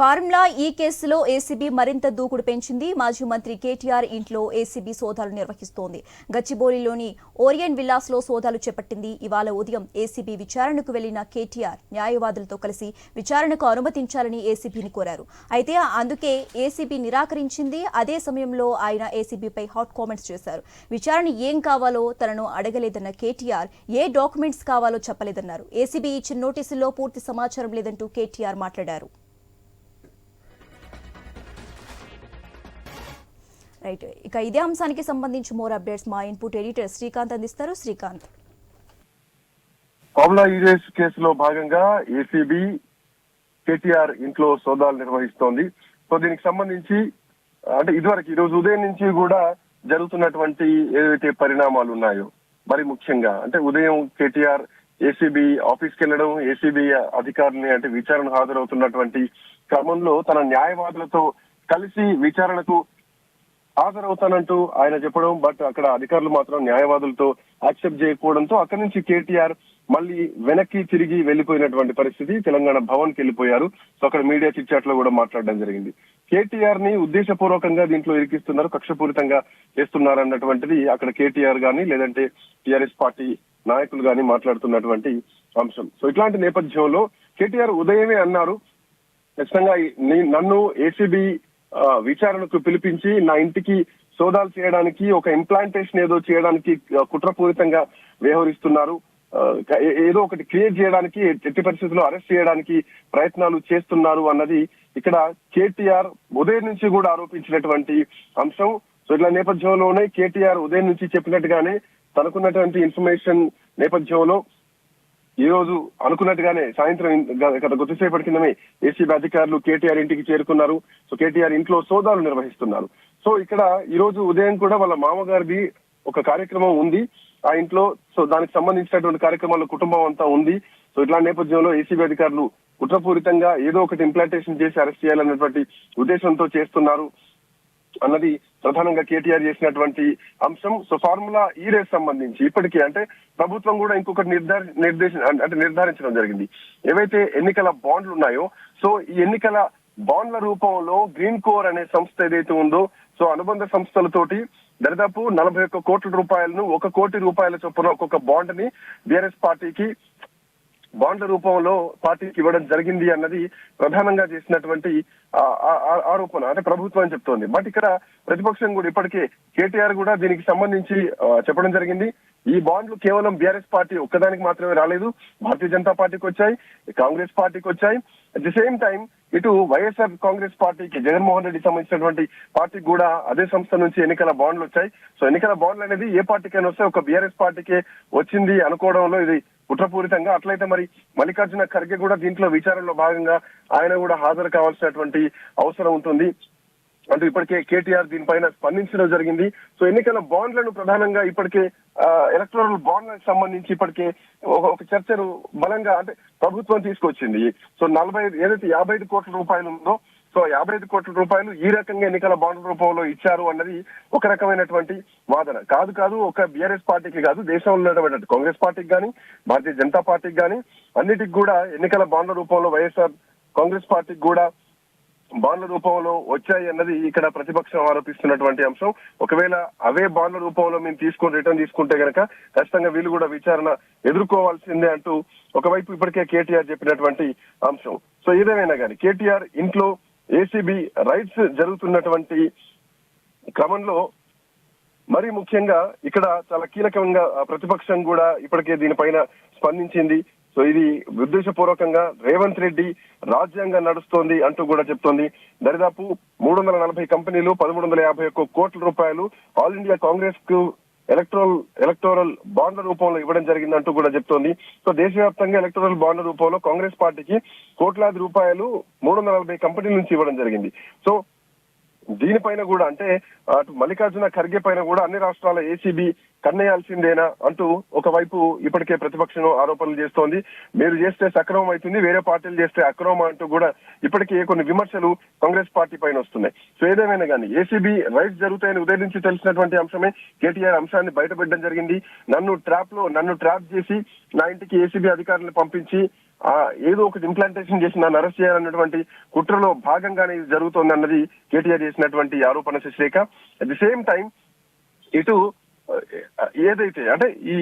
Formula ఈ కేసులో ACB మరింత దూకుడు పెంచింది. మాజీ మంత్రి కేటీఆర్ ఇంట్లో ఏసీబీ సోదాలు నిర్వహిస్తోంది. గచ్చిబౌలిలోని ఓరియన్ విల్లాస్ లో సోదాలు చేపట్టింది. ఇవాళ ఉదయం ఏసీబీ విచారణకు వెళ్లిన కేటీఆర్ న్యాయవాదులతో కలిసి విచారణకు అనుమతించాలని ఏసీబీని కోరారు. అయితే అందుకే ఏసీబీ నిరాకరించింది. అదే సమయంలో ఆయన ఏసీబీపై హాట్ కామెంట్స్ చేశారు. విచారణ ఏం కావాలో తనను అడగలేదన్న కేటీఆర్ ఏ డాక్యుమెంట్స్ కావాలో చెప్పలేదన్నారు. ఏసీబీ ఇచ్చిన నోటీసుల్లో పూర్తి సమాచారం లేదంటూ కేటీఆర్ మాట్లాడారు. రైట్, ఇక ఇదే అంశానికి సంబంధించి మోర్ అప్డేట్స్ మా ఇన్పుట్ ఎడిటర్ శ్రీకాంత్ అందిస్తారు. శ్రీకాంత్, ఫార్ములా ఈ రేస్ కేసులో భాగంగా ఏసీబీ కేటీఆర్ ఇంట్లో సోదాలు నిర్వహిస్తోంది. సో దీనికి సంబంధించి అంటే ఇదివరకు ఈ రోజు ఉదయం నుంచి కూడా జరుగుతున్నటువంటి ఏదైతే పరిణామాలు ఉన్నాయో, మరి ముఖ్యంగా అంటే ఉదయం కేటీఆర్ ఏసీబీ ఆఫీస్కి వెళ్లడం, ఏసీబీ అధికారులని అంటే విచారణ హాజరవుతున్నటువంటి క్రమంలో తన న్యాయవాదులతో కలిసి విచారణకు హాజరవుతానంటూ ఆయన చెప్పడం, బట్ అక్కడ అధికారులు మాత్రం న్యాయవాదులతో యాక్సెప్ట్ చేయకపోవడంతో అక్కడి నుంచి కేటీఆర్ మళ్ళీ వెనక్కి తిరిగి వెళ్లిపోయినటువంటి పరిస్థితి. తెలంగాణ భవన్ కి వెళ్లిపోయారు. సో అక్కడ మీడియా చిట్చాట్ లో కూడా మాట్లాడడం జరిగింది. కేటీఆర్ ని ఉద్దేశపూర్వకంగా దీంట్లో ఇరికిస్తున్నారు, కక్షపూరితంగా చేస్తున్నారు అన్నటువంటిది అక్కడ కేటీఆర్ గాని లేదంటే టీఆర్ఎస్ పార్టీ నాయకులు గాని మాట్లాడుతున్నటువంటి అంశం. సో ఇట్లాంటి నేపథ్యంలో కేటీఆర్ ఉదయమే అన్నారు, ఖచ్చితంగా నన్ను ఏసీబీ విచారణకు పిలిపించి నా ఇంటికి సోదాలు చేయడానికి, ఒక ఇంప్లాంటేషన్ ఏదో చేయడానికి కుట్రపూరితంగా వ్యవహరిస్తున్నారు, ఏదో ఒకటి క్రియేట్ చేయడానికి, ఎట్టి పరిస్థితుల్లో అరెస్ట్ చేయడానికి ప్రయత్నాలు చేస్తున్నారు అన్నది ఇక్కడ కేటీఆర్ ఉదయం నుంచి కూడా ఆరోపించినటువంటి అంశం. సో ఇట్లా నేపథ్యంలోనే కేటీఆర్ ఉదయం నుంచి చెప్పినట్టుగానే తనకున్నటువంటి ఇన్ఫర్మేషన్ నేపథ్యంలో ఈ రోజు అనుకున్నట్టుగానే సాయంత్రం గత కొద్దిసేపటి కిందమే ఏసీబీ అధికారులు కేటీఆర్ ఇంటికి చేరుకున్నారు. సో కేటీఆర్ ఇంట్లో సోదాలు నిర్వహిస్తున్నారు. సో ఇక్కడ ఈ రోజు ఉదయం కూడా వాళ్ళ మామగారిది ఒక కార్యక్రమం ఉంది ఆ ఇంట్లో. సో దానికి సంబంధించినటువంటి కార్యక్రమాల్లో కుటుంబం అంతా ఉంది. సో ఇట్లా నేపథ్యంలో ఏసీబీ అధికారులు కుట్రపూరితంగా ఏదో ఒకటి ఇంప్లాంటేషన్ చేసి అరెస్ట్ చేయాలన్నటువంటి ఉద్దేశంతో చేస్తున్నారు అన్నది ప్రధానంగా కేటీఆర్ చేసినటువంటి అంశం. సో ఫార్ములా ఈ రేస్ సంబంధించి ఇప్పటికే అంటే ప్రభుత్వం కూడా ఇంకొకటి నిర్ధారించడం జరిగింది. ఏవైతే ఎన్నికల బాండ్లు ఉన్నాయో, సో ఈ ఎన్నికల బాండ్ల రూపంలో గ్రీన్ కోర్ అనే సంస్థ ఏదైతే ఉందో, సో అనుబంధ సంస్థలతోటి దాదాపు 41 కోట్ల రూపాయలను, 1 కోటి రూపాయల చొప్పున ఒక్కొక్క బాండ్ ని బీఆర్ఎస్ పార్టీకి బాండ్ల రూపంలో పార్టీకి ఇవ్వడం జరిగింది అన్నది ప్రధానంగా చేసినటువంటి ఆరోపణ, అంటే ప్రభుత్వం చెప్తోంది. బట్ ఇక్కడ ప్రతిపక్షం కూడా ఇప్పటికే కేటీఆర్ కూడా దీనికి సంబంధించి చెప్పడం జరిగింది. ఈ బాండ్లు కేవలం బీఆర్ఎస్ పార్టీ ఒక్కదానికి మాత్రమే రాలేదు, భారతీయ జనతా పార్టీకి వచ్చాయి, కాంగ్రెస్ పార్టీకి వచ్చాయి. అట్ ది సేమ్ టైం ఇటు వైఎస్ఆర్ కాంగ్రెస్ పార్టీకి, జగన్మోహన్ రెడ్డి సంబంధించినటువంటి పార్టీకి కూడా అదే సంస్థ నుంచి ఎన్నికల బాండ్లు వచ్చాయి. సో ఎన్నికల బాండ్లు అనేది ఏ పార్టీకైనా వస్తే ఒక బీఆర్ఎస్ పార్టీకే వచ్చింది అనుకోవడంలో ఇది కుట్రపూరితంగా. అట్లయితే మరి మల్లికార్జున ఖర్గే కూడా దీంట్లో విచారణలో భాగంగా ఆయన కూడా హాజరు కావాల్సినటువంటి అవసరం ఉంటుంది అంటూ ఇప్పటికే కేటీఆర్ దీనిపైన స్పందించడం జరిగింది. సో ఎన్నికల బాండ్లను ప్రధానంగా ఇప్పటికే ఎలక్టోరల్ బాండ్లకు సంబంధించి ఇప్పటికే ఒక చర్చను బలంగా అంటే ప్రభుత్వం తీసుకొచ్చింది. సో 55 కోట్ల రూపాయలు ఉందో, సో 55 కోట్ల రూపాయలు ఈ రకంగా ఎన్నికల బాండ్ రూపంలో ఇచ్చారు అన్నది ఒక రకమైనటువంటి వాదన. కాదు ఒక బీఆర్ఎస్ పార్టీకి కాదు, దేశంలో ఉన్నటువంటి కాంగ్రెస్ పార్టీకి కానీ, భారతీయ జనతా పార్టీకి కానీ అన్నిటికి కూడా ఎన్నికల బాండ్ల రూపంలో వైఎస్ఆర్ కాంగ్రెస్ పార్టీకి కూడా బాండ్ల రూపంలో వచ్చాయి అన్నది ఇక్కడ ప్రతిపక్షం ఆరోపిస్తున్నటువంటి అంశం. ఒకవేళ అవే బాండ్ల రూపంలో మేము రిటర్న్ తీసుకుంటే గనక ఖచ్చితంగా వీళ్ళు కూడా విచారణ ఎదుర్కోవాల్సిందే అంటూ ఒకవైపు ఇప్పటికే కేటీఆర్ చెప్పినటువంటి అంశం. సో ఏదేమైనా కానీ కేటీఆర్ ఇంట్లో ఏసీబీ రైట్స్ జరుగుతున్నటువంటి క్రమంలో మరి ముఖ్యంగా ఇక్కడ చాలా కీలకంగా ప్రతిపక్షం కూడా ఇప్పటికే దీనిపైన స్పందించింది. సో ఇది ఉద్దేశపూర్వకంగా రేవంత్ రెడ్డి రాజ్యాంగం నడుస్తోంది అంటూ కూడా చెప్తోంది. దరిదాపు 340 కంపెనీలు, 1351 కోట్ల రూపాయలు ఆల్ ఇండియా కాంగ్రెస్ కు ఎలక్టోరల్ బాండ్ల రూపంలో ఇవ్వడం జరిగిందంటూ కూడా చెప్తోంది. సో దేశవ్యాప్తంగా ఎలక్టోరల్ బాండ్ల రూపంలో కాంగ్రెస్ పార్టీకి కోట్లాది రూపాయలు 340 కంపెనీల నుంచి ఇవ్వడం జరిగింది. సో దీనిపైన కూడా అంటే అటు మల్లికార్జున ఖర్గే పైన కూడా అన్ని రాష్ట్రాల ఏసీబీ కన్నేయాల్సిందేనా అంటూ ఒకవైపు ఇప్పటికే ప్రతిపక్షం ఆరోపణలు చేస్తోంది. మీరు చేస్తే సక్రమం అవుతుంది, వేరే పార్టీలు చేస్తే అక్రమం అంటూ కూడా ఇప్పటికే కొన్ని విమర్శలు కాంగ్రెస్ పార్టీ పైన వస్తున్నాయి. సో ఏదేమైనా కానీ ఏసీబీ రైట్స్ జరుగుతాయని ఉదయం నుంచి తెలిసినటువంటి అంశమే కేటీఆర్ అంశాన్ని బయటపెట్టడం జరిగింది. నన్ను ట్రాప్ చేసి నా ఇంటికి ఏసీబీ అధికారులను పంపించి ఏదో ఒకటి ఇంప్లాంటేషన్ చేసి నన్ను అరెస్ట్ చేయాలన్నటువంటి కుట్రలో భాగంగానే ఇది జరుగుతోంది అన్నది కేటీఆర్ చేసినటువంటి ఆరోపణ Sasirekha. At the same time ఇటు ఏదైతే అంటే ఈ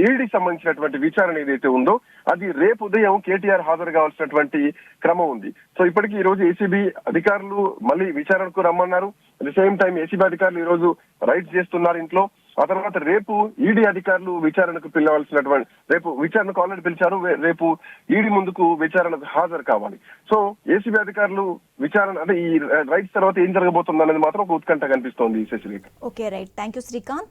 ఈడీ సంబంధించినటువంటి విచారణ ఏదైతే ఉందో అది రేపు ఉదయం కేటీఆర్ హాజరు కావాల్సినటువంటి క్రమం ఉంది. సో ఇప్పటికీ ఈ రోజు ఏసీబీ అధికారులు మళ్ళీ విచారణకు రమ్మన్నారు. At the same time ACB అధికారులు ఈ రోజు రైడ్స్ చేస్తున్నారు ఇంట్లో. ఆ తర్వాత రేపు ఈడీ అధికారులు విచారణకు పిలవాల్సినటువంటి, రేపు విచారణకు ఆల్రెడీ పిలిచారు, రేపు ఈడీ ముందుకు విచారణకు హాజరు కావాలి. సో ఏసీబీ అధికారులు విచారణ అంటే ఈ రైడ్స్ తర్వాత ఏం జరగబోతుంది అనేది మాత్రం ఒక ఉత్కంఠ కనిపిస్తోంది Sasirekha. Okay right, thank you Srikanth.